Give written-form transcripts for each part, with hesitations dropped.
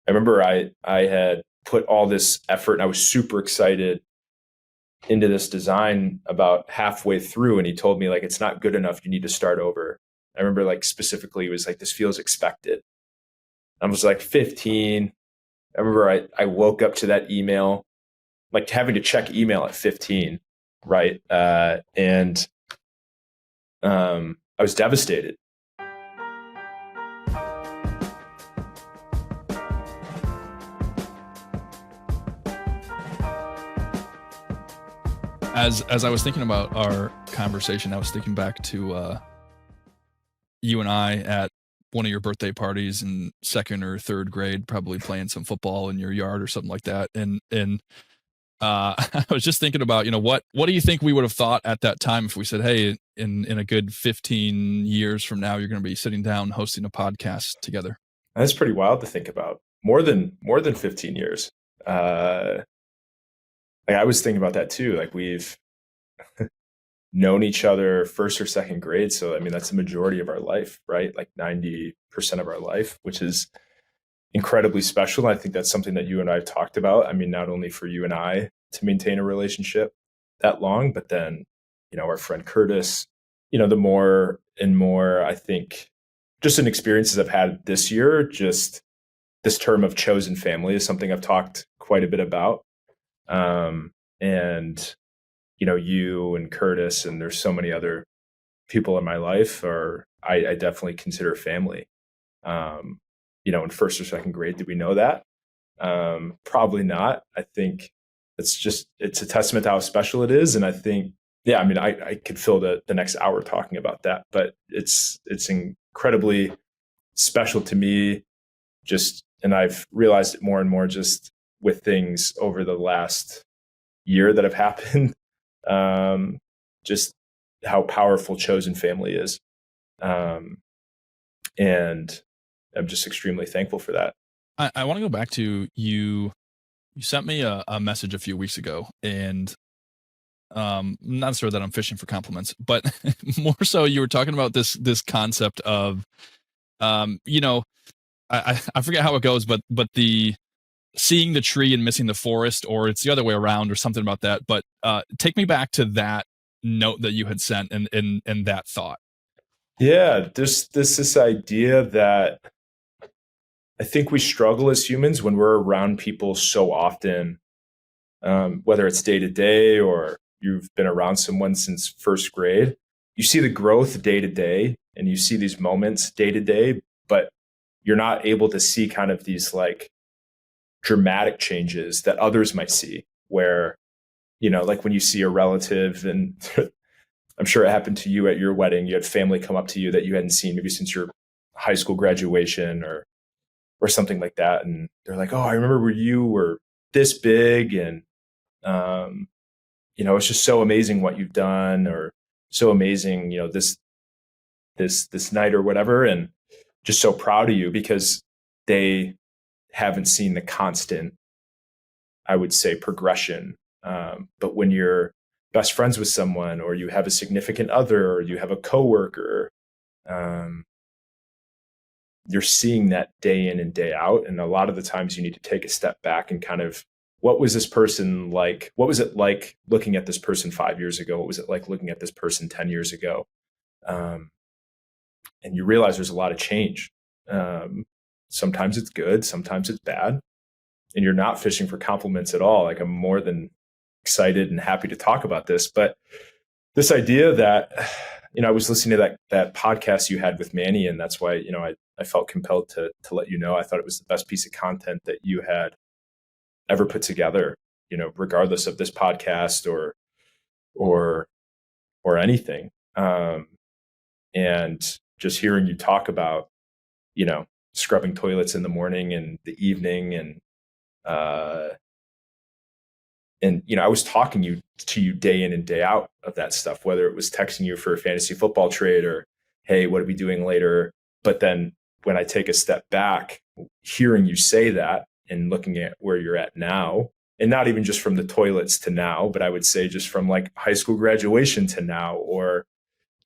I remember I had put all this effort and I was super excited into this design about halfway through, and he told me like it's not good enough, you need to start over. I remember like specifically he was like, this feels expected. I was like 15. I remember I woke up to that email, like having to check email at 15, right? And I was devastated. As I was thinking about our conversation, I was thinking back to you and I at one of your birthday parties in second or third grade, probably playing some football in your yard or something like that. And I was just thinking about, what do you think we would have thought at that time if we said, hey, in a good 15 years from now, you're going to be sitting down hosting a podcast together? That's pretty wild to think about. More than 15 years. Like I was thinking about that too. Like we've known each other first or second grade. So, I mean, that's the majority of our life, right? Like 90% of our life, which is incredibly special. I think that's something that you and I have talked about. I mean, not only for you and I to maintain a relationship that long, but then, our friend Curtis, the more and more, I think, just in experiences I've had this year, just this term of chosen family is something I've talked quite a bit about. And, you and Curtis, and there's so many other people in my life I definitely consider family. In first or second grade, did we know that? Probably not. I think it's a testament to how special it is. And I think, yeah, I mean, I could fill the next hour talking about that, but it's incredibly special to me and I've realized it more and more just with things over the last year that have happened. Just how powerful chosen family is. And I'm just extremely thankful for that. I want to go back to you. You sent me a message a few weeks ago, and not sure that I'm fishing for compliments, but more so you were talking about this concept of, I forget how it goes, but the seeing the tree and missing the forest, or it's the other way around or something about that. But take me back to that note that you had sent and that thought. Yeah, there's this idea that I think we struggle as humans when we're around people so often, whether it's day to day or you've been around someone since first grade. You see the growth day to day and you see these moments day to day, but you're not able to see kind of these like dramatic changes that others might see where, like when you see a relative, and I'm sure it happened to you at your wedding, you had family come up to you that you hadn't seen maybe since your high school graduation or something like that. And they're like, oh, I remember when you were this big. And, it's just so amazing what you've done, or so amazing, this night or whatever. And just so proud of you because they haven't seen the constant, I would say, progression. But when you're best friends with someone, or you have a significant other, or you have a coworker, you're seeing that day in and day out. And a lot of the times you need to take a step back and kind of, what was this person like? What was it like looking at this person 5 years ago? What was it like looking at this person 10 years ago? And you realize there's a lot of change. Sometimes it's good, sometimes it's bad. And you're not fishing for compliments at all. Like I'm more than excited and happy to talk about this. But this idea that, I was listening to that podcast you had with Manny, and that's why, I felt compelled to let you know. I thought it was the best piece of content that you had ever put together, regardless of this podcast or anything. And just hearing you talk about, scrubbing toilets in the morning and the evening, and I was talking to you day in and day out of that stuff, whether it was texting you for a fantasy football trade or, hey, what are we doing later? But then when I take a step back, hearing you say that and looking at where you're at now, and not even just from the toilets to now, but I would say just from like high school graduation to now, or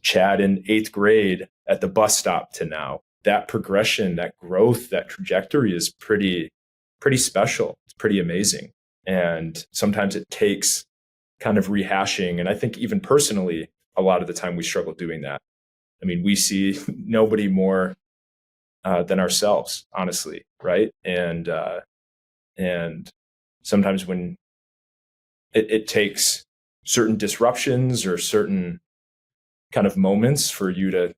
Chad in 8th grade at the bus stop to now, that progression, that growth, that trajectory is pretty pretty special. It's pretty amazing. And sometimes it takes kind of rehashing. And I think even personally, a lot of the time we struggle doing that. I mean, we see nobody more than ourselves, honestly, right? And sometimes when it takes certain disruptions or certain kind of moments for you to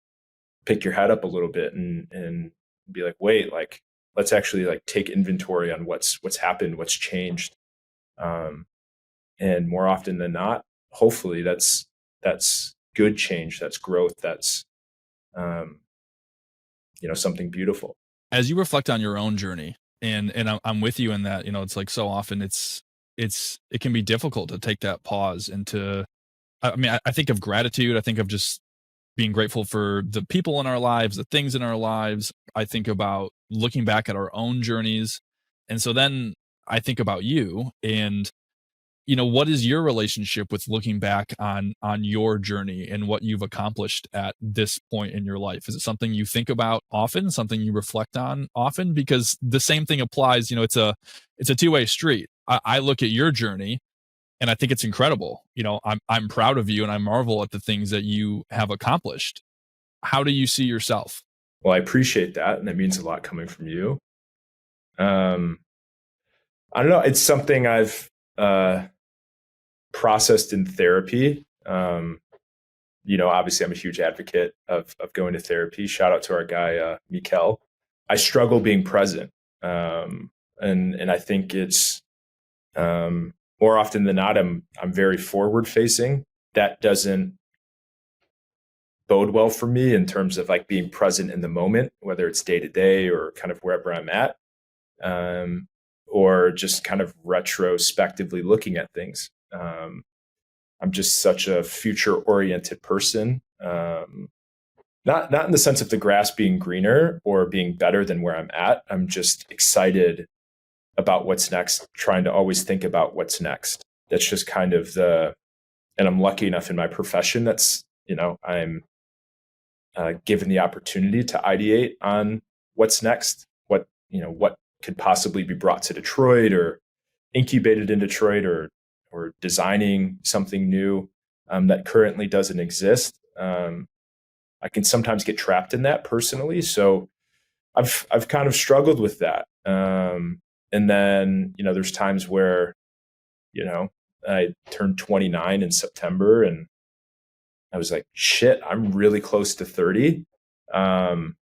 pick your head up a little bit and be like, wait, like let's actually like take inventory on what's happened, what's changed. And more often than not, hopefully that's good change, that's growth, that's something beautiful. As you reflect on your own journey, and I'm with you in that, it's like so often it can be difficult to take that pause and to, I mean, I think of gratitude. I think of just being grateful for the people in our lives, the things in our lives. I think about looking back at our own journeys. And so then I think about you and, what is your relationship with looking back on your journey and what you've accomplished at this point in your life? Is it something you think about often, something you reflect on often? Because the same thing applies, it's a two-way street. I look at your journey and I think it's incredible. I'm proud of you and I marvel at the things that you have accomplished. How do you see yourself? Well, I appreciate that, and that means a lot coming from you. I don't know. It's something I've processed in therapy. Obviously I'm a huge advocate of going to therapy. Shout out to our guy, Mikel. I struggle being present. And I think it's, more often than not, I'm very forward facing. That doesn't bode well for me in terms of like being present in the moment, whether it's day to day or kind of wherever I'm at, or just kind of retrospectively looking at things. I'm just such a future oriented person. Not in the sense of the grass being greener or being better than where I'm at. I'm just excited about what's next, trying to always think about what's next. That's just kind of and I'm lucky enough in my profession that's, I'm given the opportunity to ideate on what's next, what could possibly be brought to Detroit or incubated in Detroit or designing something new that currently doesn't exist. I can sometimes get trapped in that personally. So I've kind of struggled with that. And then, there's times where, I turned 29 in September and I was like, shit, I'm really close to 30. And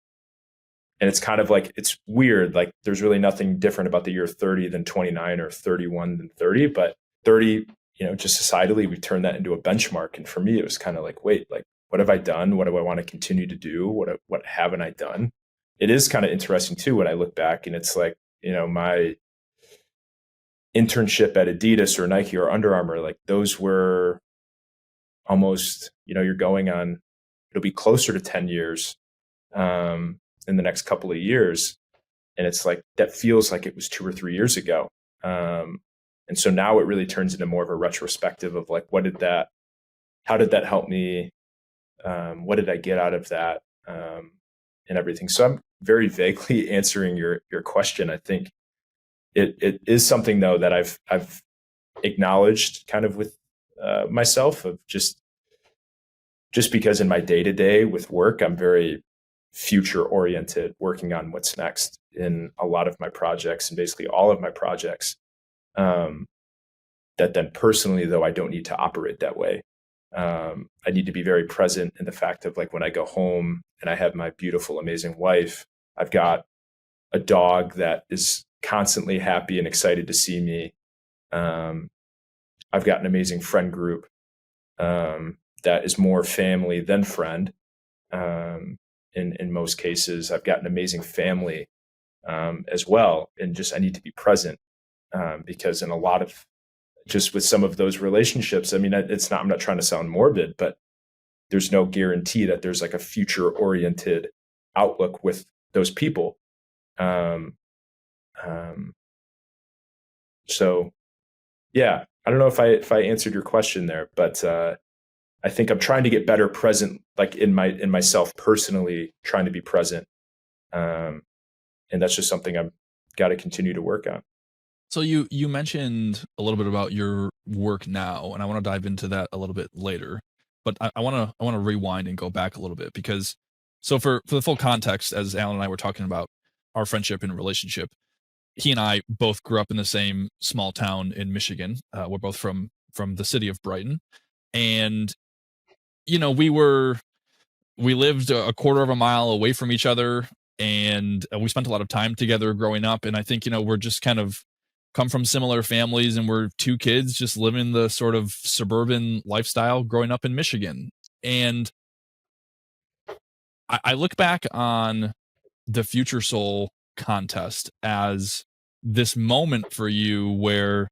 it's kind of like, it's weird. Like there's really nothing different about the year 30 than 29 or 31 than 30, but 30, just societally, we turned that into a benchmark. And for me, it was kind of like, wait, like, what have I done? What do I want to continue to do? What haven't I done? It is kind of interesting too, when I look back and it's like, my internship at Adidas or Nike or Under Armour, like those were almost, you're going on, it'll be closer to 10 years in the next couple of years. And it's like, that feels like it was 2 or 3 years ago. And so now it really turns into more of a retrospective of like, how did that help me? What did I get out of that? And everything. So I'm very vaguely answering your question. I think it is something though that I've acknowledged kind of with myself of just because in my day to day with work, I'm very future oriented, working on what's next in a lot of my projects and basically all of my projects. That then personally though, I don't need to operate that way. I need to be very present in the fact of like when I go home and I have my beautiful, amazing wife, I've got a dog that is constantly happy and excited to see me. I've got an amazing friend group that is more family than friend. In most cases, I've got an amazing family as well. And just I need to be present because in a lot of just with some of those relationships, I mean, I'm not trying to sound morbid, but there's no guarantee that there's like a future oriented outlook with those people. So yeah, I don't know if I answered your question there, but I think I'm trying to get better present, like in myself personally, trying to be present. And that's just something I've got to continue to work on. So you mentioned a little bit about your work now, and I want to dive into that a little bit later. But I want to rewind and go back a little bit because so for the full context, as Alan and I were talking about our friendship and relationship, he and I both grew up in the same small town in Michigan. We're both from the city of Brighton, and you know we lived a quarter of a mile away from each other, and we spent a lot of time together growing up. And I think we're just kind of come from similar families, and we're two kids just living the sort of suburban lifestyle growing up in Michigan. And I look back on the Future Soul contest as this moment for you where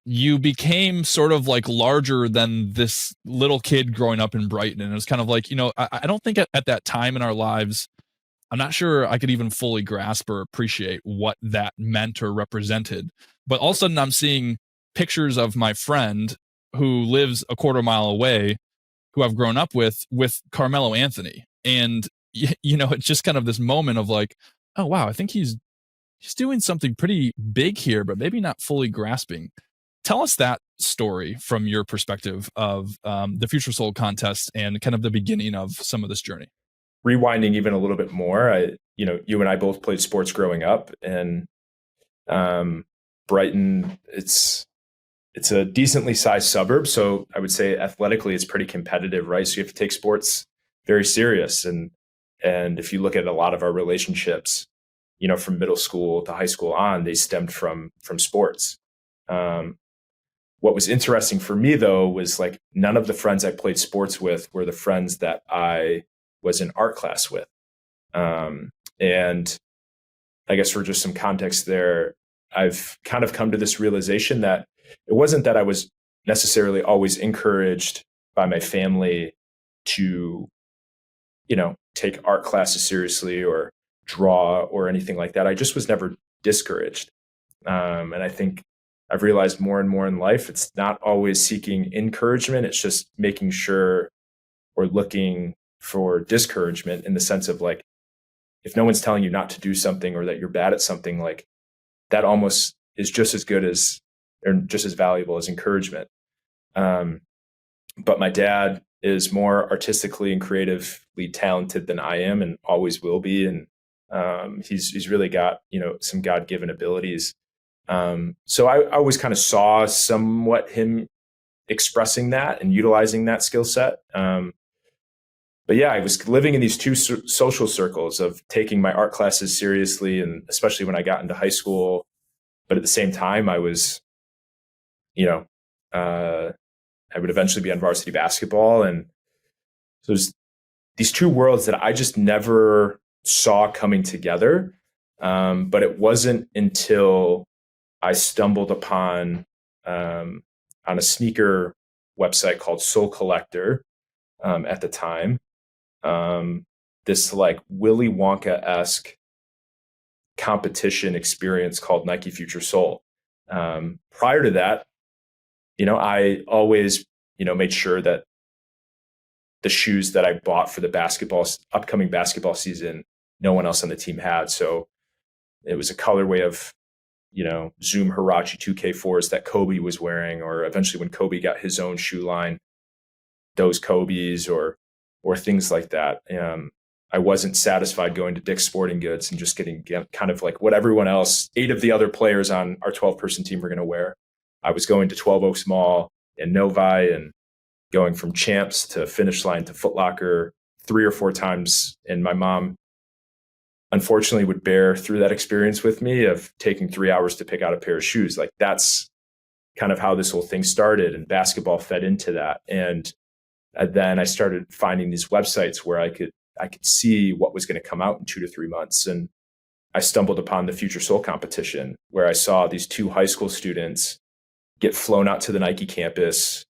you became sort of like larger than this little kid growing up in Brighton. And it was kind of like, I don't think at that time in our lives, I'm not sure I could even fully grasp or appreciate what that meant or represented. But all of a sudden, I'm seeing pictures of my friend who lives a quarter mile away, who I've grown up with Carmelo Anthony. And, it's just kind of this moment of like, oh, wow, I think he's doing something pretty big here, but maybe not fully grasping. Tell us that story from your perspective of the Future Soul contest and kind of the beginning of some of this journey. Rewinding even a little bit more, you and I both played sports growing up, and Brighton, it's a decently sized suburb, so I would say athletically it's pretty competitive, right? So you have to take sports very serious, and if you look at a lot of our relationships, from middle school to high school on, they stemmed from sports. What was interesting for me though was like none of the friends I played sports with were the friends that I was in art class with. And I guess for just some context there, I've kind of come to this realization that it wasn't that I was necessarily always encouraged by my family to, take art classes seriously or draw or anything like that. I just was never discouraged. And I think I've realized more and more in life, it's not always seeking encouragement. It's just making sure we're looking for discouragement in the sense of like, if no one's telling you not to do something or that you're bad at something, like that almost is just as good as or just as valuable as encouragement. But my dad is more artistically and creatively talented than I am and always will be. And he's really got, some God-given abilities. So I always kind of saw somewhat him expressing that and utilizing that skill set. But yeah, I was living in these two social circles of taking my art classes seriously, and especially when I got into high school. But at the same time, I was, I would eventually be on varsity basketball. And so there's these two worlds that I just never saw coming together. But it wasn't until I stumbled upon on a sneaker website called Soul Collector at the time. This like Willy Wonka-esque competition experience called Nike Future Soul. Prior to that, I always, made sure that the shoes that I bought for the upcoming basketball season, no one else on the team had. So it was a colorway of, Zoom Huarache 2K4s that Kobe was wearing, or eventually when Kobe got his own shoe line, those Kobe's or things like that. I wasn't satisfied going to Dick's Sporting Goods and just getting kind of like what everyone else, 8 of the other players on our 12-person team were going to wear. I was going to 12 Oaks Mall and Novi and going from Champs to Finish Line to Foot Locker 3 or 4 times. And my mom, unfortunately, would bear through that experience with me of taking 3 hours to pick out a pair of shoes. Like that's kind of how this whole thing started, and basketball fed into that. And then I started finding these websites where I could see what was going to come out in 2 to 3 months. And I stumbled upon the Future Soul competition where I saw these 2 high school students get flown out to the Nike campus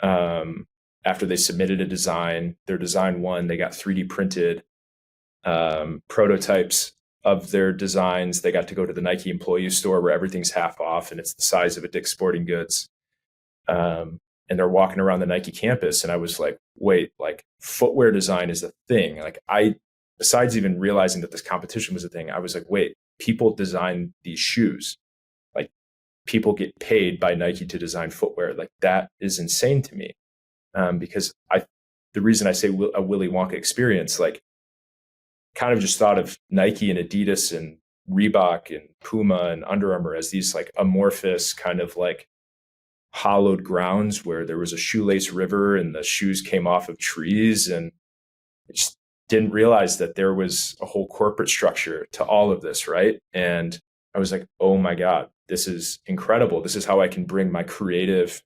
after they submitted a design. Their design won. They got 3D printed prototypes of their designs. They got to go to the Nike employee store where everything's half off and it's the size of a Dick's Sporting Goods. And they're walking around the Nike campus. And I was like, wait, like footwear design is a thing. Like besides even realizing that this competition was a thing, I was like, wait, people design these shoes. Like people get paid by Nike to design footwear. Like that is insane to me. Because the reason I say a Willy Wonka experience, like kind of just thought of Nike and Adidas and Reebok and Puma and Under Armour as these like amorphous kind of like hollowed grounds where there was a shoelace river and the shoes came off of trees, and I just didn't realize that there was a whole corporate structure to all of this, right? And I was like, oh my God, this is incredible. This is how I can bring my creative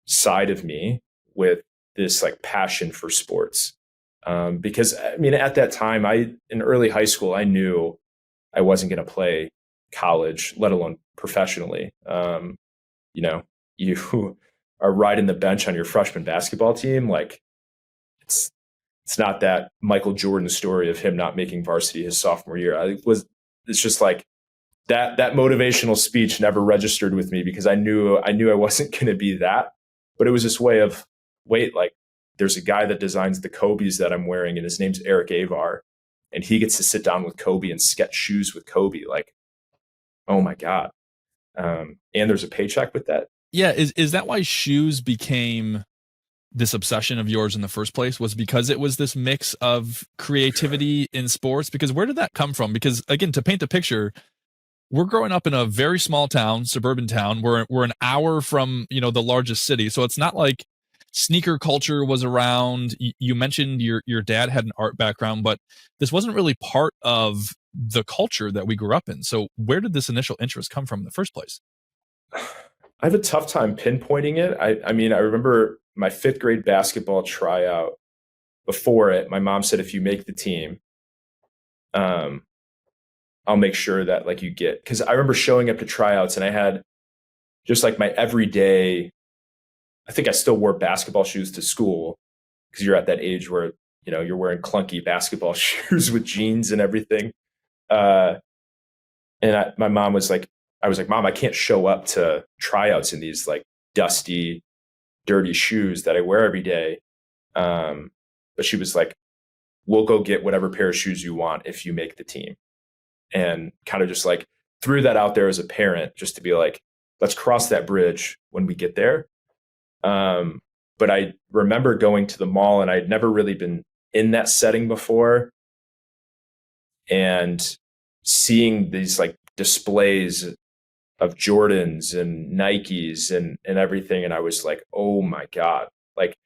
side of me with this like passion for sports. Because I mean, at that time, in early high school, I knew I wasn't going to play college, let alone professionally. You know, you are riding the bench on your freshman basketball team. Like it's not that Michael Jordan story of him not making varsity his sophomore year. It's just like that motivational speech never registered with me because I knew I wasn't going to be that, but it was this way of, wait, like there's a guy that designs the Kobe's that I'm wearing and his name's Eric Avar, and he gets to sit down with Kobe and sketch shoes with Kobe. Like, oh my God. And there's a paycheck with that. Yeah. Is that why shoes became this obsession of yours in the first place? Was because it was this mix of creativity in sports? Because where did that come from? Because again, to paint the picture, we're growing up in a very small town, suburban town. We're an hour from, the largest city. So it's not like sneaker culture was around. You mentioned your dad had an art background, but this wasn't really part of the culture that we grew up in. So where did this initial interest come from in the first place? I have a tough time pinpointing it. I mean, I remember my 5th grade basketball tryout. Before it, my mom said, if you make the team, I'll make sure that like you get, because I remember showing up to tryouts and I had just like my everyday, I think I still wore basketball shoes to school because you're at that age where, you're wearing clunky basketball shoes with jeans and everything. And my mom was like, I was like, Mom, I can't show up to tryouts in these like dusty, dirty shoes that I wear every day. But she was like, we'll go get whatever pair of shoes you want if you make the team. And kind of just like threw that out there as a parent just to be like, let's cross that bridge when we get there. But I remember going to the mall and I'd never really been in that setting before and seeing these like displays of Jordans and Nikes and everything. And I was like, oh my God. Like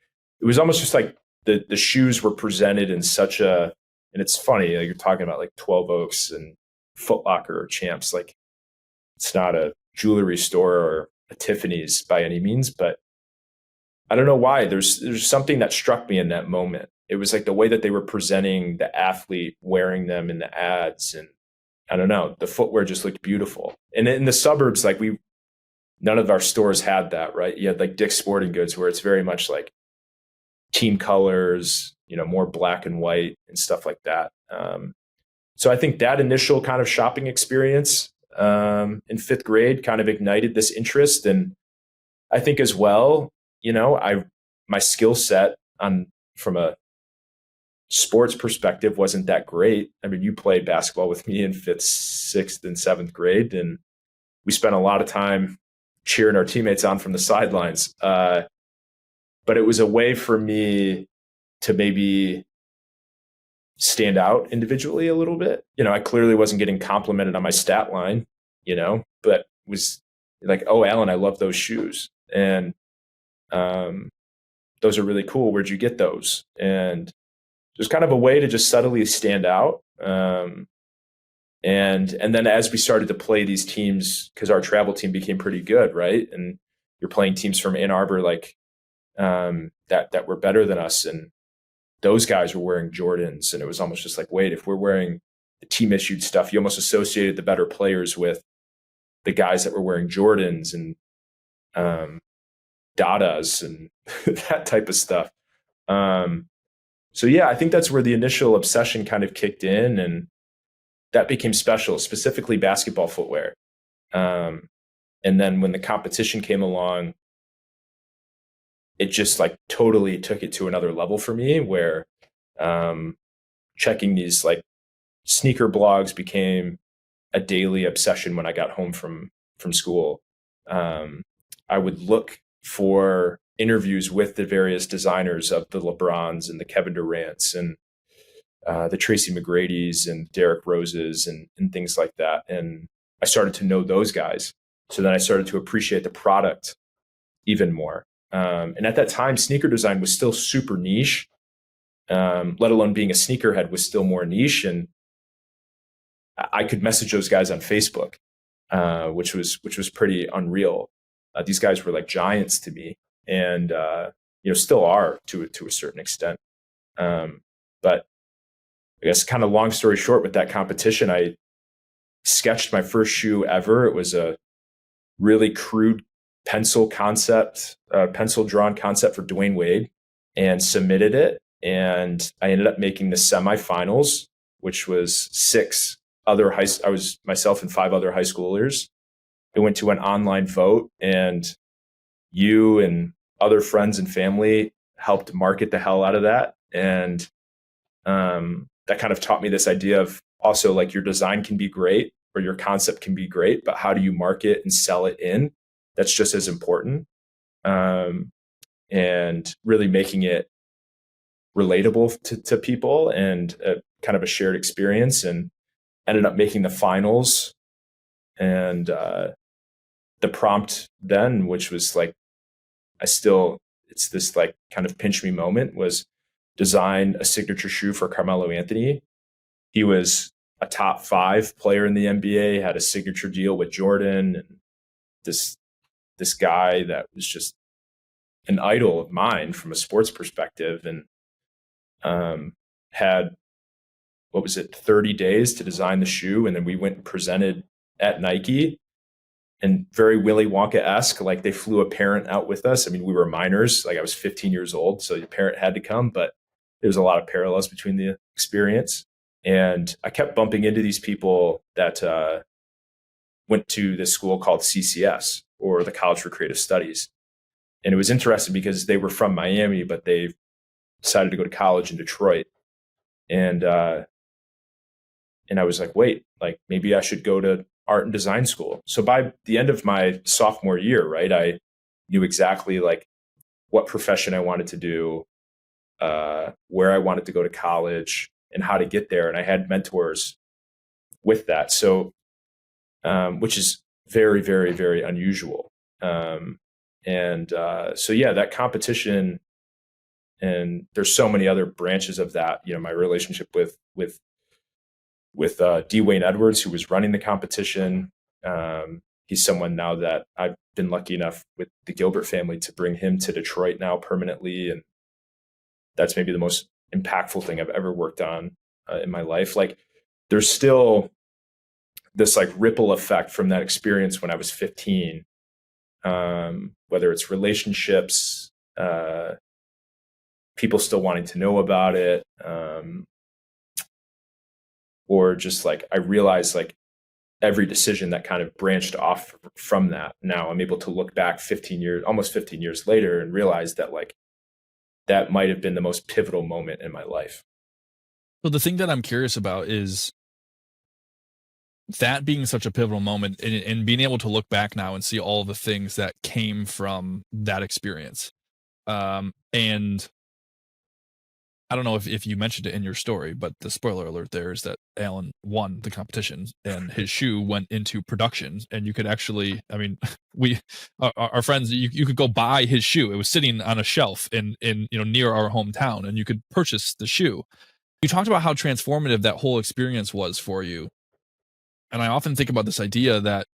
it was almost just like the shoes were presented in such a, and it's funny, like you're talking about like 12 Oaks and Foot Locker or Champs. Like it's not a jewelry store or a Tiffany's by any means, but I don't know why. There's something that struck me in that moment. It was like the way that they were presenting the athlete wearing them in the ads, and I don't know, the footwear just looked beautiful. And in the suburbs, like none of our stores had that, right? You had like Dick's Sporting Goods where it's very much like team colors, more black and white and stuff like that. So I think that initial kind of shopping experience in 5th grade kind of ignited this interest. And I think as well, my skill set from a sports perspective wasn't that great. I mean, you played basketball with me in 5th, 6th, and 7th grade, and we spent a lot of time cheering our teammates on from the sidelines. But it was a way for me to maybe stand out individually a little bit. I clearly wasn't getting complimented on my stat line, but was like, oh, Alan, I love those shoes. And those are really cool. Where'd you get those? And just kind of a way to just subtly stand out. And then as we started to play these teams, because our travel team became pretty good, right? And you're playing teams from Ann Arbor, like that were better than us, and those guys were wearing Jordans, and it was almost just like, wait, if we're wearing the team issued stuff, you almost associated the better players with the guys that were wearing Jordans and Dadas and that type of stuff. So yeah, I think that's where the initial obsession kind of kicked in, and that became special, specifically basketball footwear. And then when the competition came along, it just like totally took it to another level for me, where checking these like sneaker blogs became a daily obsession when I got home from school. I would look for interviews with the various designers of the LeBrons and the Kevin Durant's and the Tracy McGrady's and Derrick Rose's and things like that. And I started to know those guys. So then I started to appreciate the product even more. And at that time, sneaker design was still super niche, let alone being a sneakerhead was still more niche. And I could message those guys on Facebook, which was pretty unreal. These guys were like giants to me, and still are to a certain extent. But I guess kind of long story short, with that competition, I sketched my first shoe ever. It was a really crude pencil drawn concept for Dwayne Wade, and submitted it. And I ended up making the semifinals, which was I was myself and 5 other high schoolers. It went to an online vote, and you and other friends and family helped market the hell out of that. And that kind of taught me this idea of also, like, your design can be great or your concept can be great, but how do you market and sell it in? That's just as important. And really making it relatable to people and kind of a shared experience, and ended up making the finals. And the prompt then, which was like, it's this like kind of pinch me moment, was design a signature shoe for Carmelo Anthony. He was a top 5 player in the NBA, had a signature deal with Jordan, and this guy that was just an idol of mine from a sports perspective, and had, 30 days to design the shoe. And then we went and presented at Nike, and very Willy Wonka-esque, like they flew a parent out with us. I mean, we were minors, like I was 15 years old, so the parent had to come, but there was a lot of parallels between the experience. And I kept bumping into these people that went to this school called CCS, or the College for Creative Studies. And it was interesting because they were from Miami, but they decided to go to college in Detroit. And I was like, wait, like maybe I should go to art and design school. So by the end of my sophomore year, right, I knew exactly like what profession I wanted to do, where I wanted to go to college, and how to get there. And I had mentors with that. So, which is very, very, very unusual. So yeah, that competition, and there's so many other branches of that. My relationship with D. Wayne Edwards, who was running the competition. He's someone now that I've been lucky enough with the Gilbert family to bring him to Detroit now permanently. And that's maybe the most impactful thing I've ever worked on in my life. Like, there's still this like ripple effect from that experience when I was 15, whether it's relationships, people still wanting to know about it, or just like I realized like every decision that kind of branched off from that. Now I'm able to look back almost 15 years later, and realize that like that might have been the most pivotal moment in my life. So the thing that I'm curious about is that being such a pivotal moment, and being able to look back now and see all the things that came from that experience. And I don't know if you mentioned it in your story, but the spoiler alert there is that Alan won the competition and his shoe went into production, and you could actually, I mean, our friends, you could go buy his shoe. It was sitting on a shelf in near our hometown, and you could purchase the shoe. You talked about how transformative that whole experience was for you. And I often think about this idea that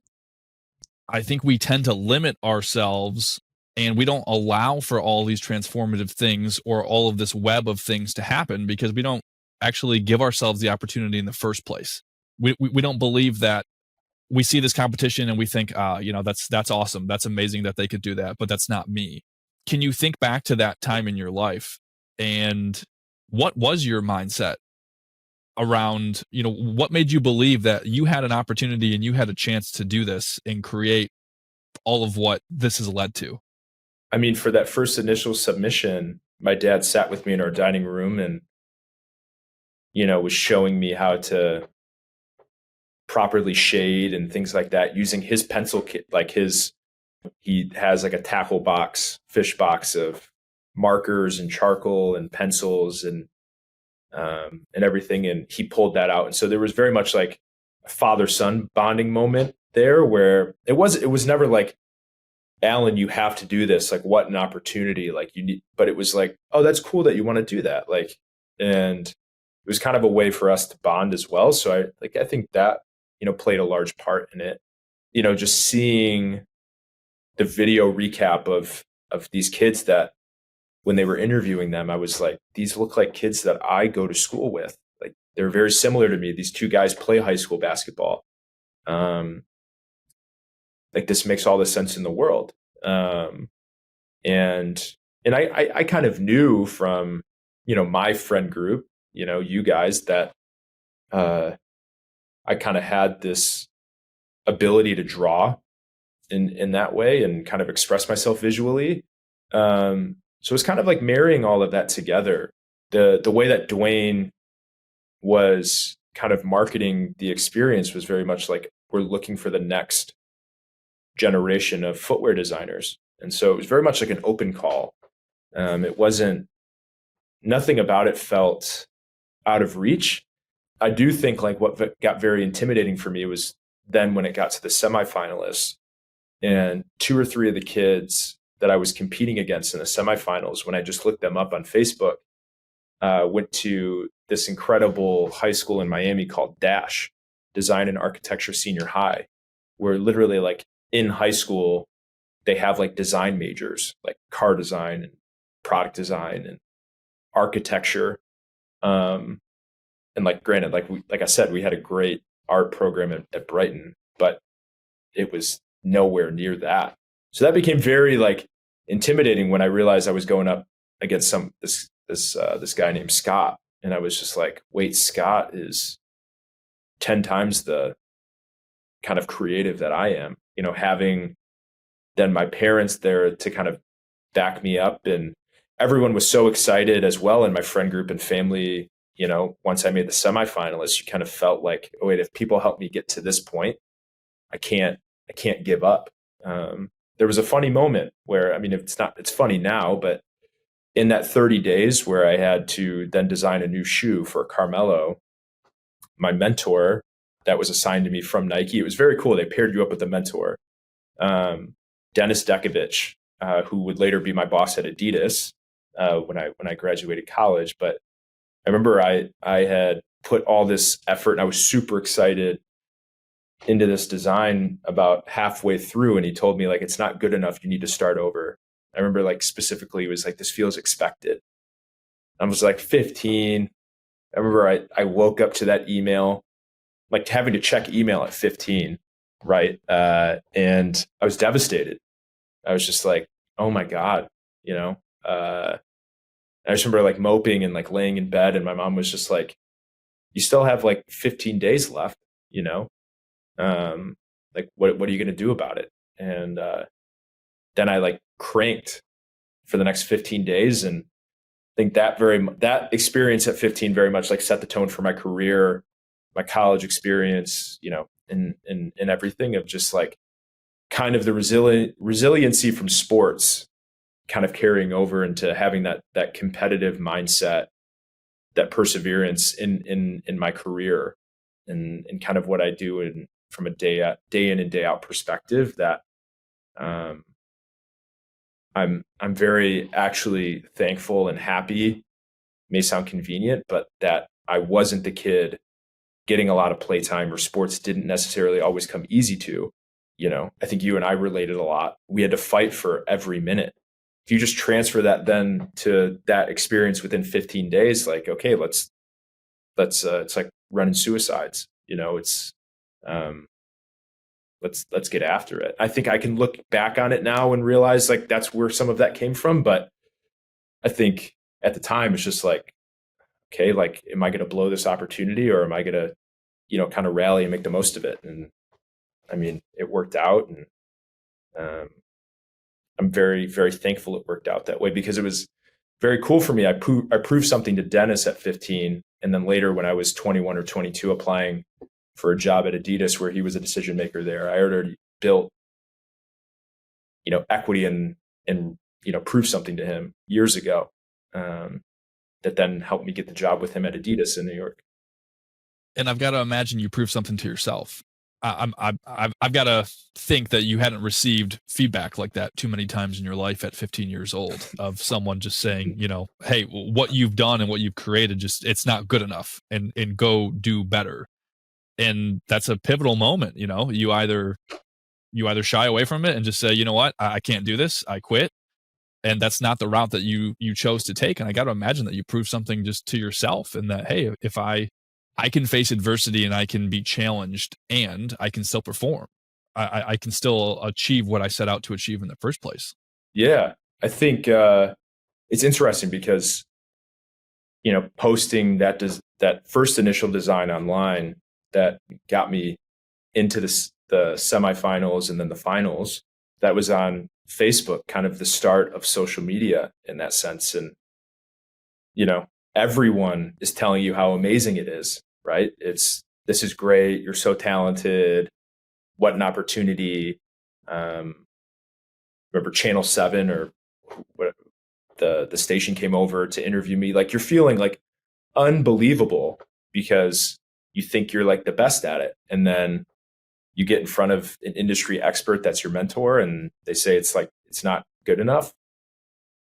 I think we tend to limit ourselves, and we don't allow for all these transformative things or all of this web of things to happen because we don't actually give ourselves the opportunity in the first place. We don't believe that. We see this competition and we think, that's awesome. That's amazing that they could do that, but that's not me. Can you think back to that time in your life, and what was your mindset around, what made you believe that you had an opportunity and you had a chance to do this and create all of what this has led to? I mean, for that first initial submission, my dad sat with me in our dining room and, was showing me how to properly shade and things like that, using his pencil kit, he has like a tackle box, fish box of markers and charcoal and pencils and everything. And he pulled that out. And so there was very much like a father-son bonding moment there where it was never like, Alan, you have to do this. Like, what an opportunity. Like you need, but it was like, oh, that's cool that you want to do that. Like, and it was kind of a way for us to bond as well. So I think that, played a large part in it, just seeing the video recap of these kids that when they were interviewing them, I was like, these look like kids that I go to school with. Like they're very similar to me. These two guys play high school basketball. Like this makes all the sense in the world. And I kind of knew from, my friend group, you guys, that I kind of had this ability to draw in that way and kind of express myself visually. So it's kind of like marrying all of that together. The way that Dwayne was kind of marketing the experience was very much like, we're looking for the next generation of footwear designers. And so it was very much like an open call. It wasn't, nothing about it felt out of reach. I do think like what got very intimidating for me was then when it got to the semifinalists, and 2 or 3 of the kids that I was competing against in the semifinals, when I just looked them up on Facebook, went to this incredible high school in Miami called Dash, Design and Architecture Senior High, where literally like in high school, they have like design majors, like car design and product design and architecture. And like, granted, like I said, we had a great art program at Brighton, but it was nowhere near that. So that became very like intimidating when I realized I was going up against this guy named Scott. And I was just like, wait, Scott is 10 times the kind of creative that I am, having then my parents there to kind of back me up. And everyone was so excited as well in my friend group and family. Once I made the semifinalists, you kind of felt like, oh, wait, if people help me get to this point, I can't give up. There was a funny moment where, I mean, it's funny now, but in that 30 days where I had to then design a new shoe for Carmelo, my mentor that was assigned to me from Nike, it was very cool. They paired you up with a mentor, Dennis Dekovich, who would later be my boss at Adidas when I graduated college. But I remember I had put all this effort and I was super excited into this design about halfway through. And he told me like, it's not good enough. You need to start over. I remember like specifically, it was like, this feels expected. I was like 15. I remember I woke up to that email, like having to check email at 15. Right. And I was devastated. I was just like, oh my God, I just remember like moping and like laying in bed, and my mom was just like, you still have like 15 days left, like what are you going to do about it? And then I like cranked for the next 15 days. And I think that experience at 15 very much like set the tone for my career, my college experience, and everything, of just like kind of the resiliency from sports kind of carrying over into having that competitive mindset, that perseverance in my career and kind of what I do from a day in and day out perspective, that I'm very actually thankful and happy. May sound convenient, but that I wasn't the kid getting a lot of playtime, or sports didn't necessarily always come easy to. I think you and I related a lot. We had to fight for every minute. If you just transfer that then to that experience within 15 days, like, okay, let's it's like running suicides, it's let's get after it. I think I can look back on it now and realize like that's where some of that came from. But I think at the time it's just like, okay, like, am I going to blow this opportunity, or am I going to, kind of rally and make the most of it? And I mean, it worked out, and I'm very, very thankful it worked out that way, because it was very cool for me. I proved something to Dennis at 15. And then later when I was 21 or 22 applying for a job at Adidas where he was a decision maker there. I had already built, equity and proved something to him years ago, that then helped me get the job with him at Adidas in New York. And I've got to imagine you proved something to yourself. I've got to think that you hadn't received feedback like that too many times in your life at 15 years old of someone just saying, hey, what you've done and what you've created, it's not good enough, and go do better. And that's a pivotal moment. You either shy away from it and just say, you know what, I can't do this, I quit. And that's not the route that you chose to take. And I got to imagine that you proved something just to yourself, and that, hey, if I can face adversity and I can be challenged and I can still perform. I can still achieve what I set out to achieve in the first place. Yeah. I think it's interesting because, posting that first initial design online that got me into the semifinals and then the finals, that was on Facebook, kind of the start of social media in that sense. And, everyone is telling you how amazing it is, right? This is great. You're so talented. What an opportunity. Remember Channel 7 or what, the station came over to interview me. Like, you're feeling like unbelievable because you think you're like the best at it. And then you get in front of an industry expert that's your mentor and they say it's not good enough.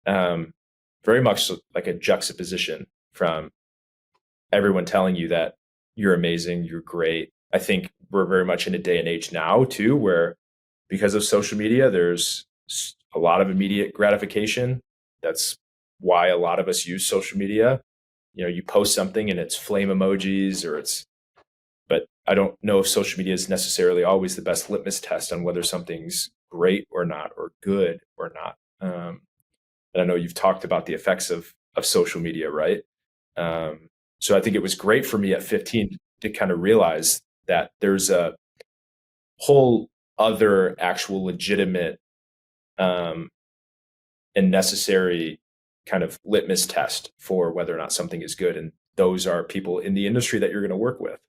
Very much like a juxtaposition from everyone telling you that you're amazing, you're great. I think we're very much in a day and age now too, where because of social media, there's a lot of immediate gratification. That's why a lot of us use social media. You post something and it's flame emojis but I don't know if social media is necessarily always the best litmus test on whether something's great or not, or good or not. And I know you've talked about the effects of social media, right? So I think it was great for me at 15 to kind of realize that there's a whole other actual legitimate and necessary kind of litmus test for whether or not something is good. And those are people in the industry that you're going to work with.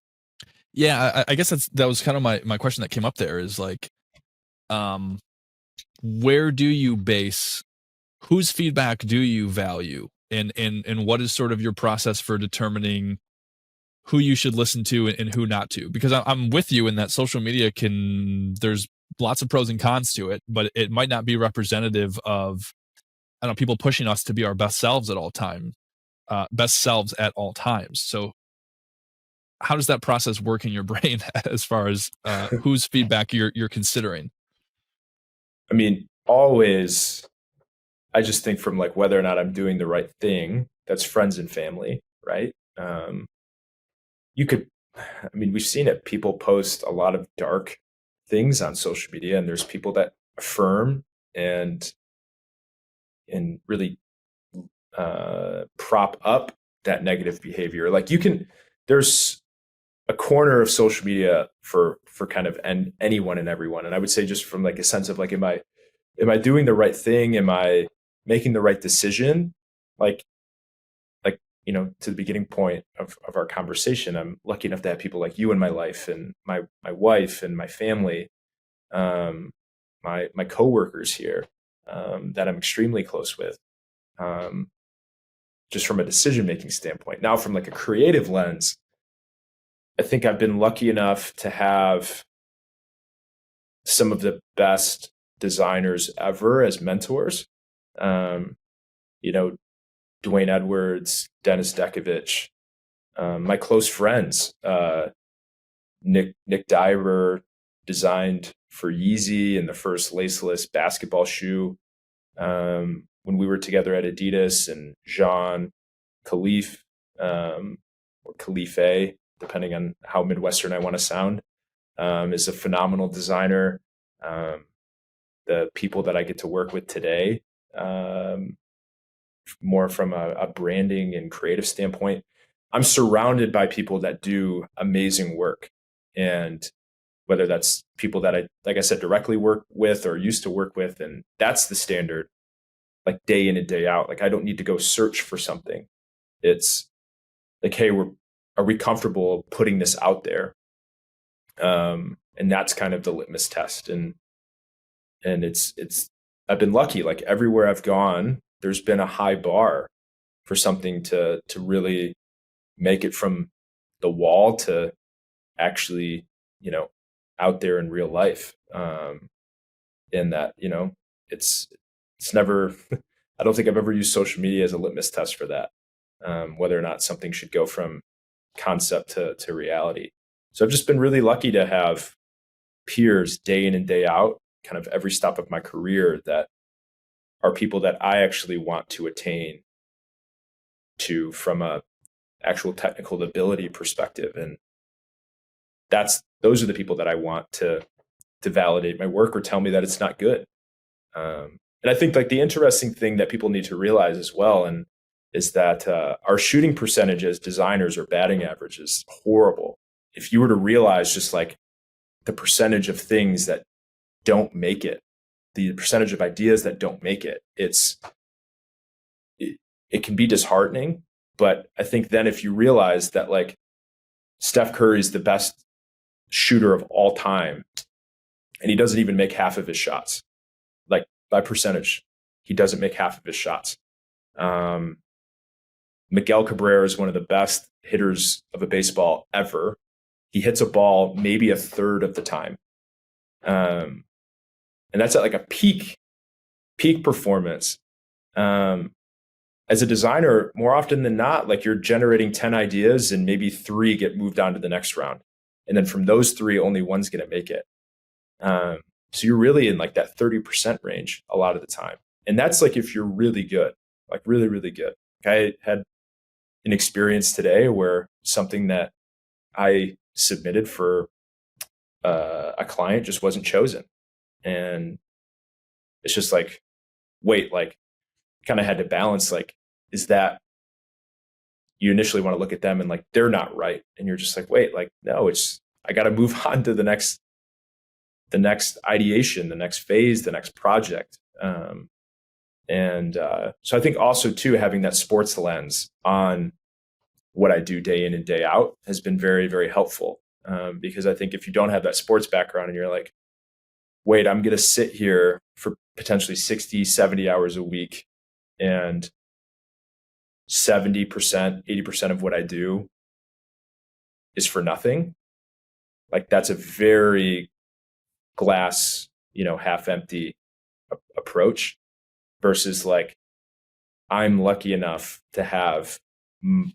Yeah, I guess that was kind of my question that came up there is like, where do you base, whose feedback do you value, and what is sort of your process for determining who you should listen to and who not to? Because I'm with you in that social media there's lots of pros and cons to it, but it might not be representative of, I don't know, people pushing us to be our best selves at all times. So how does that process work in your brain as far as whose feedback you're considering? I mean, always, I just think from like whether or not I'm doing the right thing. That's friends and family, right? We've seen it. People post a lot of dark things on social media, and there's people that affirm and really prop up that negative behavior. Like there's a corner of social media for kind of anyone and everyone. And I would say just from like a sense of like, am I doing the right thing? Am I making the right decision? Like, to the beginning point of our conversation, I'm lucky enough to have people like you in my life, and my wife and my family, my coworkers here, that I'm extremely close with, just from a decision-making standpoint. Now, from like a creative lens, I think I've been lucky enough to have some of the best designers ever as mentors. Dwayne Edwards, Dennis Dekovich, my close friends, Nick Diver designed for Yeezy and the first laceless basketball shoe when we were together at Adidas, and Jean Khalif, or Khalife, depending on how Midwestern I want to sound, is a phenomenal designer. The people that I get to work with today, more from a branding and creative standpoint, I'm surrounded by people that do amazing work. And whether that's people that I, like I said, directly work with or used to work with, and that's the standard, like day in and day out. Like I don't need to go search for something. It's like, hey, are we comfortable putting this out there? And that's kind of the litmus test. And I've been lucky. Like everywhere I've gone, there's been a high bar for something to really make it from the wall to actually, out there in real life. And that, it's never, I don't think I've ever used social media as a litmus test for that. Whether or not something should go from concept to reality. So I've just been really lucky to have peers day in and day out, kind of every stop of my career, that are people that I actually want to attain to from a actual technical ability perspective. And those are the people that I want to validate my work or tell me that it's not good. And I think like the interesting thing that people need to realize as well, and is that our shooting percentage as designers or batting average is horrible. If you were to realize just like the percentage of things that don't make it, the percentage of ideas that don't make it, it can be disheartening. But I think then if you realize that like Steph Curry is the best shooter of all time, and he doesn't even make half of his shots, like by percentage, he doesn't make half of his shots. Miguel Cabrera is one of the best hitters of a baseball ever. He hits a ball maybe a third of the time. And that's at like a peak performance. As a designer, more often than not, like you're generating 10 ideas and maybe 3 get moved on to the next round. And then from those 3, only one's going to make it. So you're really in like that 30% range a lot of the time. And that's like if you're really good, like really, really good. I had an experience today where something that I submitted for a client just wasn't chosen. And it's just like, wait, like kind of had to balance, like, is that you initially want to look at them and like, they're not right. And you're just like, wait, like, no, I got to move on to the next ideation, the next phase, the next project. So I think also too, having that sports lens on what I do day in and day out has been very, very helpful. Because I think if you don't have that sports background and you're like, wait, I'm going to sit here for potentially 60, 70 hours a week, and 70%, 80% of what I do is for nothing. Like that's a very glass, half empty approach versus like, I'm lucky enough to have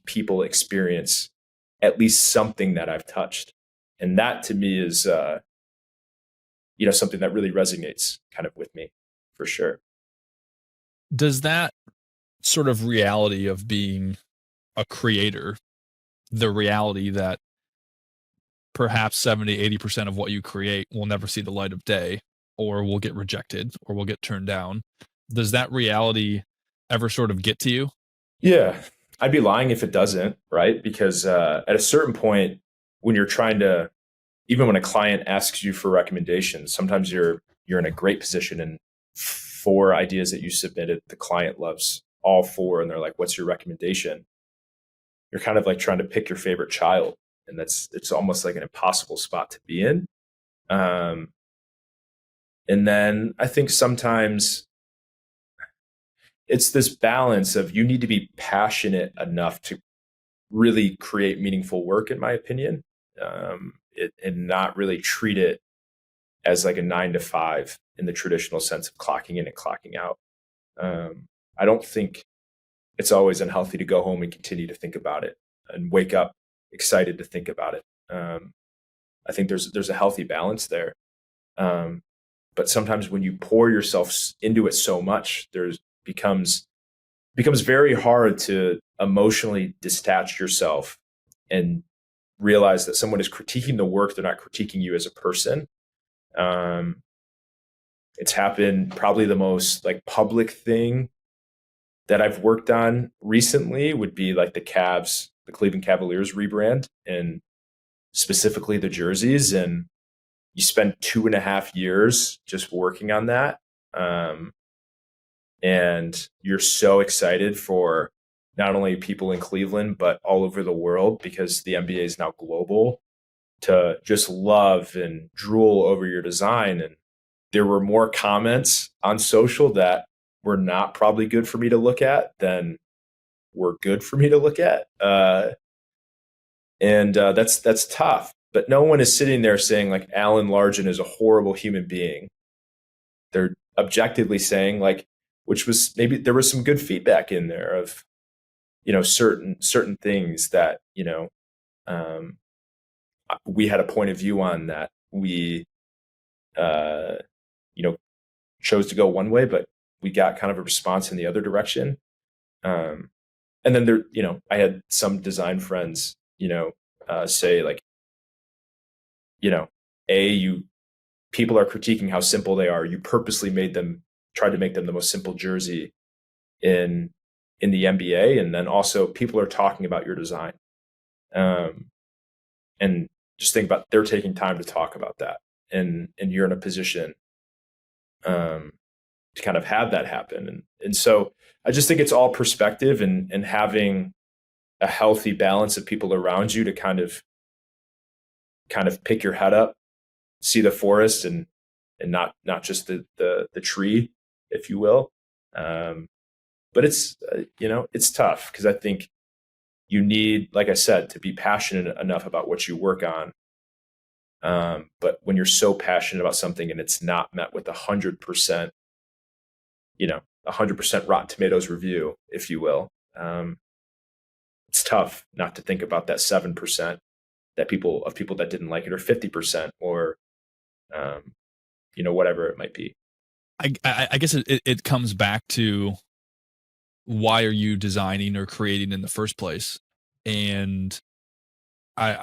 people experience at least something that I've touched. And that to me is, something that really resonates kind of with me for sure. Does that sort of reality of being a creator, the reality that perhaps 70, 80% of what you create will never see the light of day, or will get rejected, or will get turned down, does that reality ever sort of get to you? Yeah, I'd be lying if it doesn't, right? Because at a certain point, when you're trying to, even when a client asks you for recommendations, sometimes you're in a great position, and 4 ideas that you submitted, the client loves all 4, and they're like, "What's your recommendation?" You're kind of like trying to pick your favorite child, and it's almost like an impossible spot to be in. And then I think sometimes it's this balance of you need to be passionate enough to really create meaningful work, in my opinion, and not really treat it as like a 9 to 5 in the traditional sense of clocking in and clocking out. I don't think it's always unhealthy to go home and continue to think about it and wake up excited to think about it. I think there's a healthy balance there. But sometimes when you pour yourself into it so much, becomes very hard to emotionally detach yourself and realize that someone is critiquing the work. They're not critiquing you as a person. It's happened. Probably the most like public thing that I've worked on recently would be like the Cleveland Cavaliers rebrand, and specifically the jerseys. And you spend 2.5 years just working on that. And you're so excited for not only people in Cleveland, but all over the world, because the NBA is now global. to just love and drool over your design. And there were more comments on social that were not probably good for me to look at than were good for me to look at. And that's tough. But no one is sitting there saying like Alan Largin is a horrible human being. They're objectively saying like, which was maybe there was some good feedback in there of, certain things that, um, we had a point of view on that we, uh, you know, chose to go one way, but we got kind of a response in the other direction. Um, and then there, I had some design friends, say like, you know, people are critiquing how simple they are. You purposely tried to make them the most simple jersey in the NBA, and then also people are talking about your design, and just think about they're taking time to talk about that, and you're in a position to kind of have that happen, and so I just think it's all perspective and having a healthy balance of people around you to kind of pick your head up, see the forest, and not just the tree, if you will. But it's it's tough because I think you need, like I said, to be passionate enough about what you work on. But when you're so passionate about something and it's not met with 100%, 100% Rotten Tomatoes review, if you will, it's tough not to think about that 7% that people that didn't like it, or 50%, or whatever it might be. I guess it comes back to, why are you designing or creating in the first place? And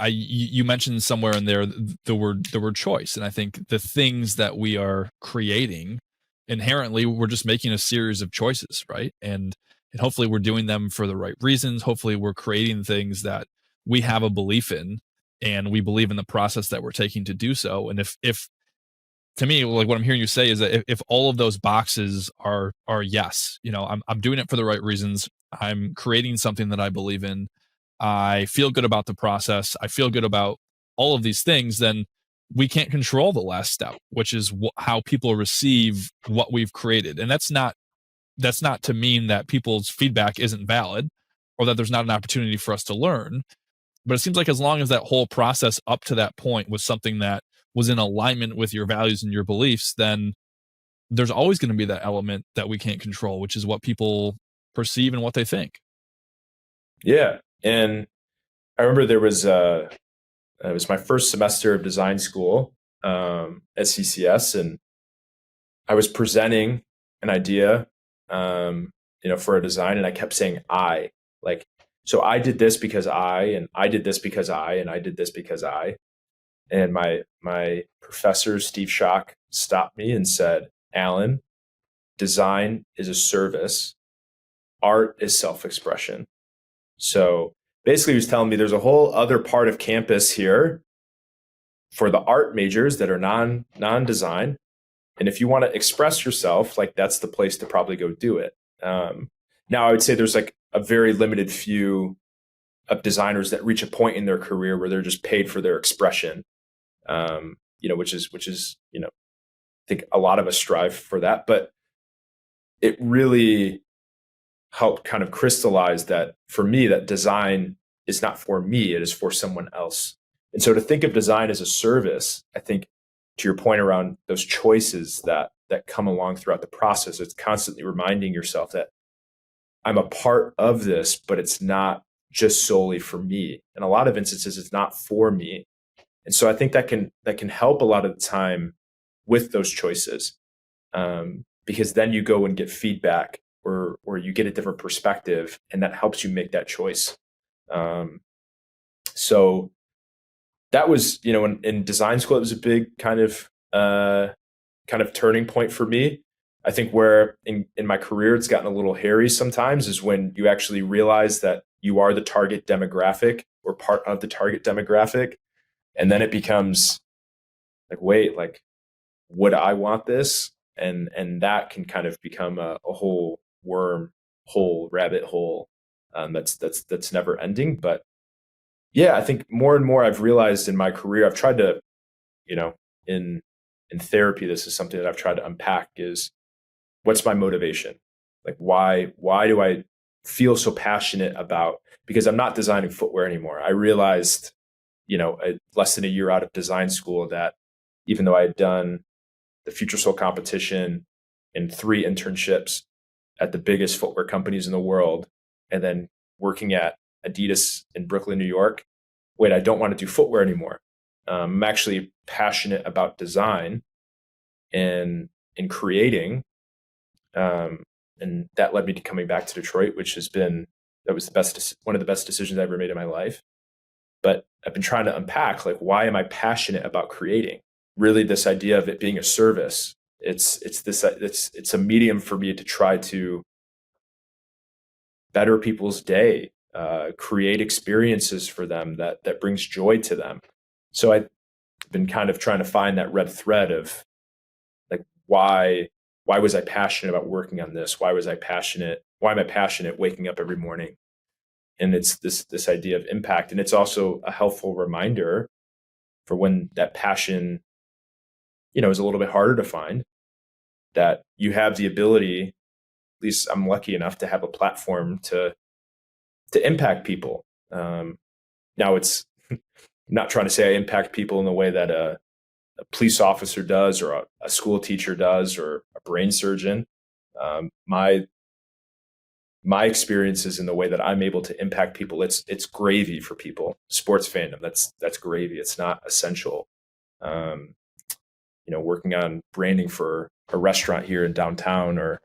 you mentioned somewhere in there the word choice, and I think the things that we are creating, inherently we're just making a series of choices, right? And hopefully we're doing them for the right reasons. Hopefully we're creating things that we have a belief in, and we believe in the process that we're taking to do so. And if to me, like what I'm hearing you say is that if all of those boxes are yes, I'm doing it for the right reasons. I'm creating something that I believe in. I feel good about the process. I feel good about all of these things. Then we can't control the last step, which is how people receive what we've created. And that's not to mean that people's feedback isn't valid, or that there's not an opportunity for us to learn. But it seems like as long as that whole process up to that point was something that was in alignment with your values and your beliefs, then there's always going to be that element that we can't control, which is what people perceive and what they think. Yeah. And I remember it was my first semester of design school at CCS, and I was presenting an idea, for a design, and I kept saying I, like, so I did this because and I did this because and I did this because I. And my professor, Steve Schock, stopped me and said, Alan, design is a service. Art is self-expression. So basically he was telling me there's a whole other part of campus here for the art majors that are non-design. And if you want to express yourself, like, that's the place to probably go do it. Now I would say there's like a very limited few of designers that reach a point in their career where they're just paid for their expression. Which is, I think a lot of us strive for that, but it really helped kind of crystallize that for me, that design is not for me, it is for someone else. And so to think of design as a service, I think, to your point around those choices that come along throughout the process, it's constantly reminding yourself that I'm a part of this, but it's not just solely for me. In a lot of instances, it's not for me. And so I think that can help a lot of the time with those choices, because then you go and get feedback, or you get a different perspective, and that helps you make that choice. So that was, in design school, it was a big kind of turning point for me. I think where in my career it's gotten a little hairy sometimes is when you actually realize that you are the target demographic, or part of the target demographic. And then it becomes like, wait, like, would I want this? And that can kind of become a whole rabbit hole, that's never ending. But Yeah, I think more and more I've realized in my career, I've tried to, you know, in in therapy, this is something that I've tried to unpack is what's my motivation? Like why do I feel so passionate about, because I'm not designing footwear anymore. I realized, less than a year out of design school that even though I had done the Future Soul competition and 3 internships at the biggest footwear companies in the world, and then working at Adidas in Brooklyn, New York, wait, I don't want to do footwear anymore. I'm actually passionate about design and in creating, and that led me to coming back to Detroit, which has been that was one of the best decisions I ever made in my life. But I've been trying to unpack, like, why am I passionate about creating? Really, this idea of it being a service. It's a medium for me to try to better people's day, create experiences for them that brings joy to them. So I've been kind of trying to find that red thread of, like, why was I passionate about working on this? Why am I passionate waking up every morning? And it's this idea of impact. And it's also a helpful reminder for when that passion, is a little bit harder to find, that you have the ability, at least I'm lucky enough to have a platform to impact people. Now it's not trying to say I impact people in the way that a police officer does, or a school teacher does, or a brain surgeon. My experiences in the way that I'm able to impact people, it's gravy for people. Sports fandom, that's gravy. It's not essential. Working on branding for a restaurant here in downtown, or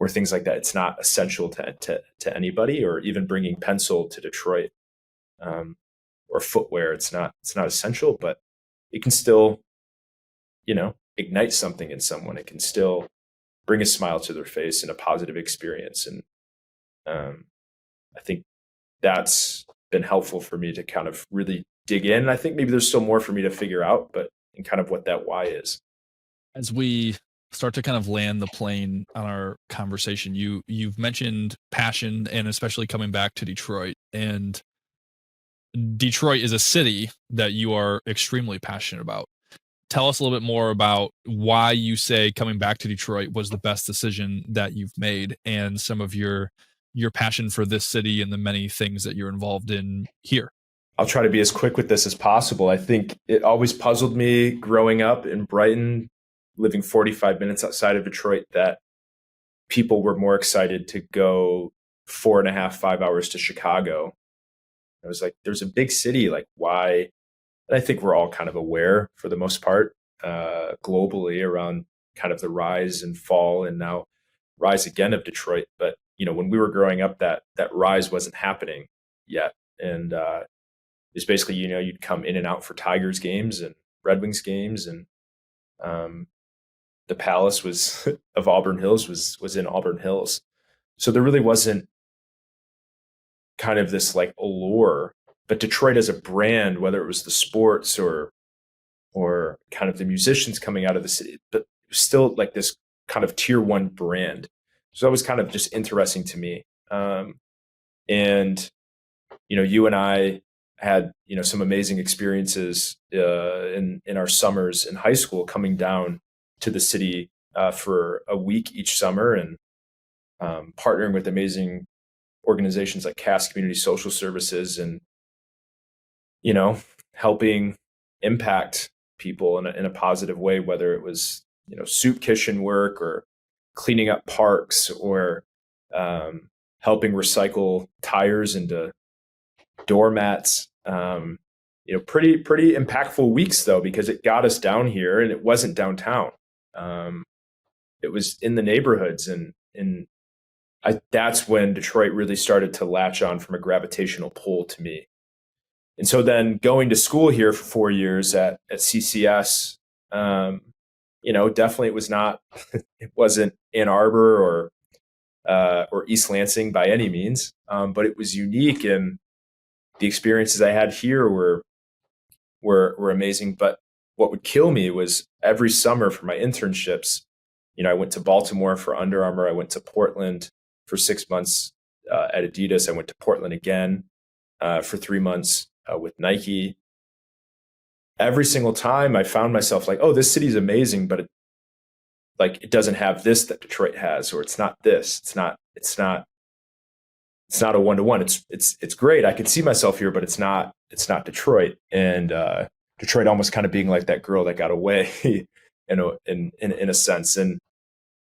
things like that, it's not essential to anybody. Or even bringing pencil to Detroit, or footwear, it's not essential, but it can still, ignite something in someone. It can still bring a smile to their face and a positive experience. And I think that's been helpful for me to kind of really dig in. And I think maybe there's still more for me to figure out, but and kind of what that why is. As we start to kind of land the plane on our conversation, you've mentioned passion, and especially coming back to Detroit. And Detroit is a city that you are extremely passionate about. Tell us a little bit more about why you say coming back to Detroit was the best decision that you've made, and some of your passion for this city and the many things that you're involved in here. I'll try to be as quick with this as possible. I think it always puzzled me growing up in Brighton, living 45 minutes outside of Detroit, that people were more excited to go 4.5, 5 hours to Chicago. I was like, there's a big city, like, why? And I think we're all kind of aware, for the most part, globally, around kind of the rise and fall, and now rise again of Detroit. But when we were growing up, that rise wasn't happening yet, and it's basically, you'd come in and out for Tigers games and Red Wings games, and the Palace was of Auburn Hills was in Auburn Hills, so there really wasn't kind of this, like, allure. But Detroit as a brand, whether it was the sports or kind of the musicians coming out of the city, but still like this kind of tier 1 brand. So that was kind of just interesting to me. And you and I had some amazing experiences in our summers in high school, coming down to the city for a week each summer, and partnering with amazing organizations like Cass Community Social Services, and helping impact people in a positive way, whether it was soup kitchen work, or cleaning up parks, or helping recycle tires into doormats. Pretty impactful weeks, though, because it got us down here, and it wasn't downtown. It was in the neighborhoods, and that's when Detroit really started to latch on from a gravitational pull to me. And so then going to school here for 4 years at CCS, definitely it wasn't Ann Arbor or East Lansing by any means, but it was unique, and the experiences I had here were amazing. But what would kill me was every summer for my internships, I went to Baltimore for Under Armour. I went to Portland for 6 months at Adidas. I went to Portland again for 3 months with Nike. Every single time I found myself like, oh, this city's amazing, but it doesn't have this that Detroit has, or it's not this. It's not a one-to-one. It's great. I could see myself here, but it's not Detroit. And Detroit almost kind of being like that girl that got away, in a sense. And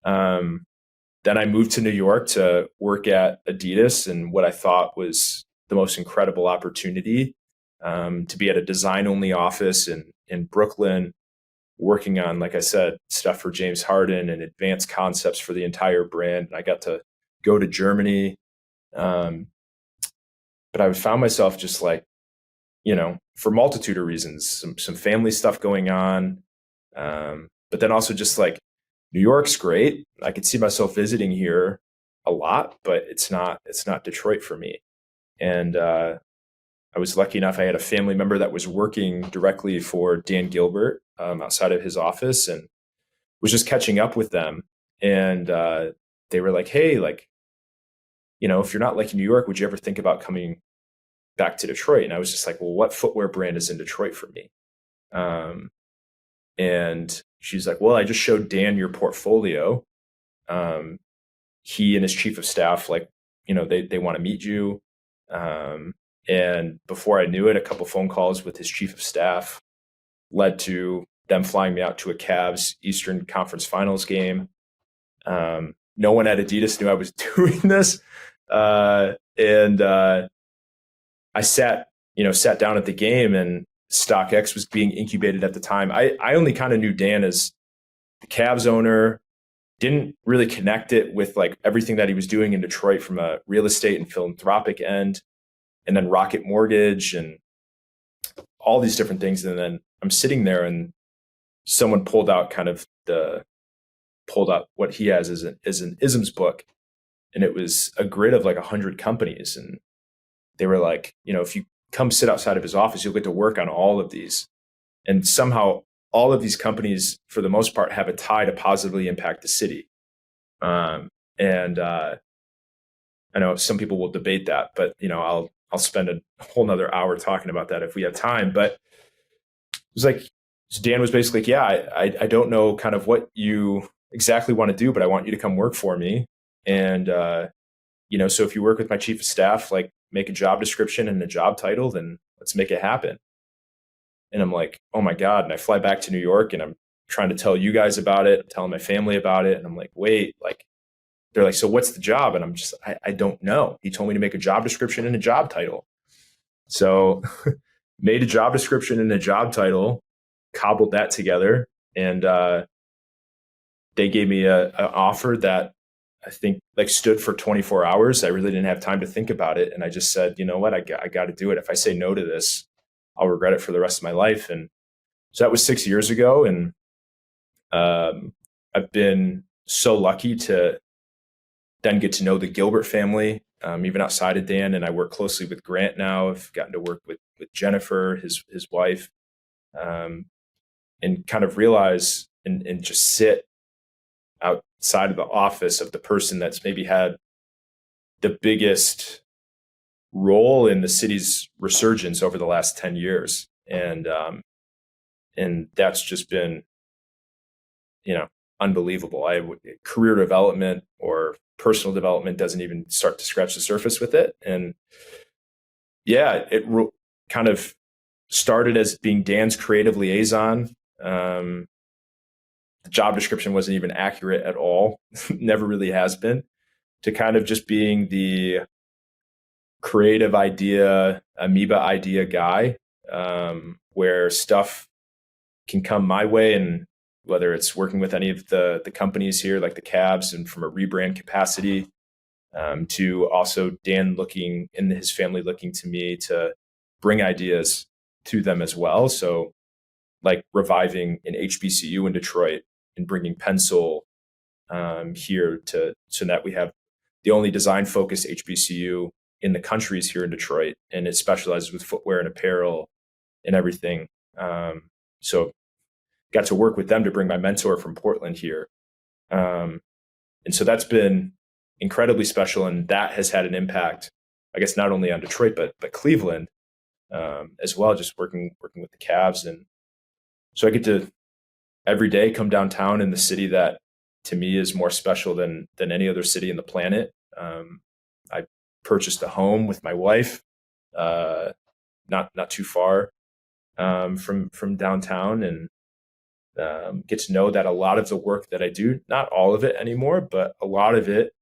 then I moved to New York to work at Adidas, and what I thought was the most incredible opportunity, to be at a design-only office in Brooklyn, working on, like I said, stuff for James Harden and advanced concepts for the entire brand. And I got to go to Germany. But I found myself just like, for multitude of reasons, some family stuff going on. But then also just like, New York's great. I could see myself visiting here a lot, but it's not Detroit for me. And I was lucky enough, I had a family member that was working directly for Dan Gilbert, outside of his office, and was just catching up with them. And they were like, hey, like, if you're not liking New York, would you ever think about coming back to Detroit? And I was just like, well, what footwear brand is in Detroit for me? And she's like, well, I just showed Dan your portfolio. He and his chief of staff, like, they want to meet you. And before I knew it, a couple phone calls with his chief of staff led to them flying me out to a Cavs Eastern Conference Finals game. No one at Adidas knew I was doing this. And I sat down at the game, and StockX was being incubated at the time. I only kind of knew Dan as the Cavs owner, didn't really connect it with like everything that he was doing in Detroit from a real estate and philanthropic end, and then Rocket Mortgage and all these different things. And then I'm sitting there, and someone pulled out what he has as an isms book. And it was a grid of like 100 companies. And they were like, if you come sit outside of his office, you'll get to work on all of these. And somehow all of these companies, for the most part, have a tie to positively impact the city. And I know some people will debate that, but I'll spend a whole nother hour talking about that if we have time. But it was like, Dan was basically like, yeah, I don't know kind of what you exactly want to do, but I want you to come work for me. And, so if you work with my chief of staff, like make a job description and a job title, then let's make it happen. And I'm like, oh my God. And I fly back to New York, and I'm trying to tell you guys about it. I'm telling my family about it. And I'm like, wait, like, they're like, so what's the job? And I'm just, I don't know. He told me to make a job description and a job title. So made a job description and a job title, cobbled that together. And they gave me an offer that I think like stood for 24 hours. I really didn't have time to think about it. And I just said, you know what, I got to do it. If I say no to this, I'll regret it for the rest of my life. And so that was 6 years ago. And I've been so lucky to then get to know the Gilbert family, even outside of Dan. And I work closely with Grant now. I've gotten to work with Jennifer, his wife, and kind of realize and just sit outside of the office of the person that's maybe had the biggest role in the city's resurgence over the last 10 years. And that's just been, unbelievable. Career development or personal development doesn't even start to scratch the surface with it. And yeah, it kind of started as being Dan's creative liaison. The job description wasn't even accurate at all. Never really has been. To kind of just being the creative idea, amoeba idea guy, where stuff can come my way, and whether it's working with any of the companies here, like the Cavs, and from a rebrand capacity, to also Dan looking and his family looking to me to bring ideas to them as well. So like reviving an HBCU in Detroit and bringing Pencil here so that we have the only design focused HBCU in the country is here in Detroit, and it specializes with footwear and apparel and everything. So got to work with them to bring my mentor from Portland here. And so that's been incredibly special, and that has had an impact I guess not only on Detroit, but Cleveland as well, just working with the Cavs. And so I get to every day come downtown in the city that to me is more special than any other city in the planet. I purchased a home with my wife, not too far from downtown, and get to know that a lot of the work that I do, not all of it anymore, but a lot of it,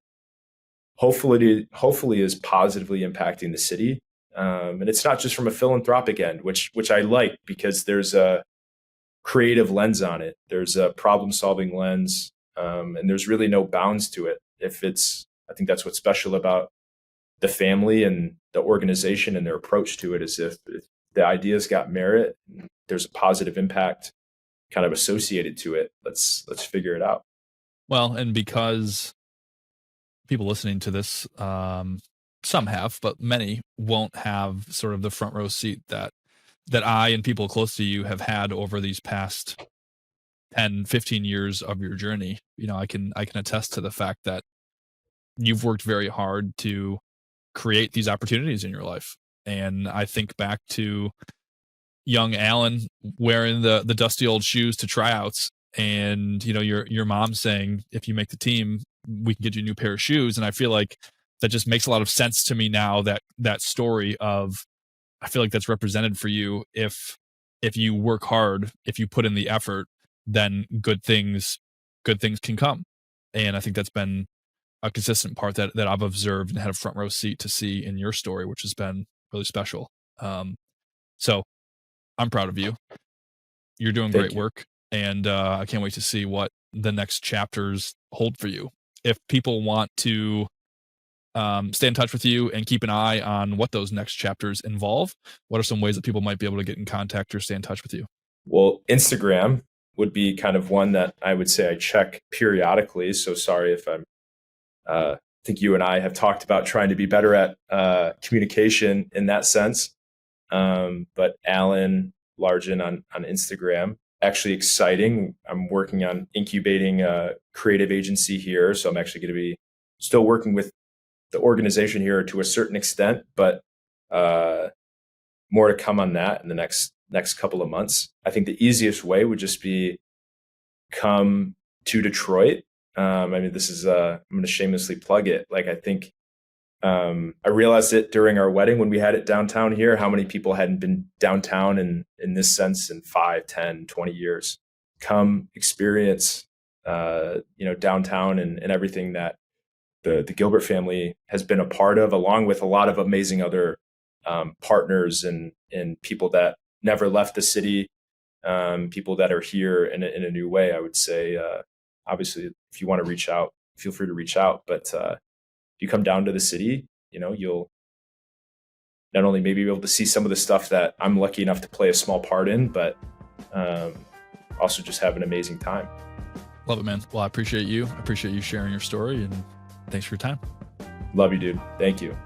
hopefully is positively impacting the city. And it's not just from a philanthropic end, which I like, because there's a creative lens on it. There's a problem solving lens, and there's really no bounds to it. I think that's what's special about the family and the organization and their approach to it, is if the ideas got merit, there's a positive impact kind of associated to it. Let's figure it out. Well, and because people listening to this, some have, but many won't have sort of the front row seat that I and people close to you have had over these past 10, 15 years of your journey. I can attest to the fact that you've worked very hard to create these opportunities in your life. And I think back to young Alan wearing the dusty old shoes to tryouts, and your mom saying, if you make the team, we can get you a new pair of shoes. And I feel like that just makes a lot of sense to me now, that story of, I feel like that's represented for you. If you work hard, if you put in the effort, then good things can come. And I think that's been a consistent part that I've observed and had a front row seat to see in your story, which has been really special. So I'm proud of you. You're doing great work, and I can't wait to see what the next chapters hold for you. If people want to stay in touch with you and keep an eye on what those next chapters involve, what are some ways that people might be able to get in contact or stay in touch with you? Well, Instagram would be kind of one that I would say I check periodically. So sorry if I think you and I have talked about trying to be better at communication in that sense. But Alan Largin on Instagram, actually exciting. I'm working on incubating a creative agency here. So I'm actually going to be still working with the organization here to a certain extent, but more to come on that in the next couple of months. I think the easiest way would just be come to Detroit. I'm going to shamelessly plug it. Like, I think I realized it during our wedding when we had it downtown here, how many people hadn't been downtown in this sense in 5, 10, 20 years. Come experience, downtown and everything that the Gilbert family has been a part of, along with a lot of amazing other partners and people that never left the city, people that are here in a new way. I would say, obviously, if you want to reach out, feel free to reach out. But if you come down to the city, you'll not only maybe be able to see some of the stuff that I'm lucky enough to play a small part in, but also just have an amazing time. Love it, man. Well, I appreciate you. I appreciate you sharing your story, and thanks for your time. Love you, dude. Thank you.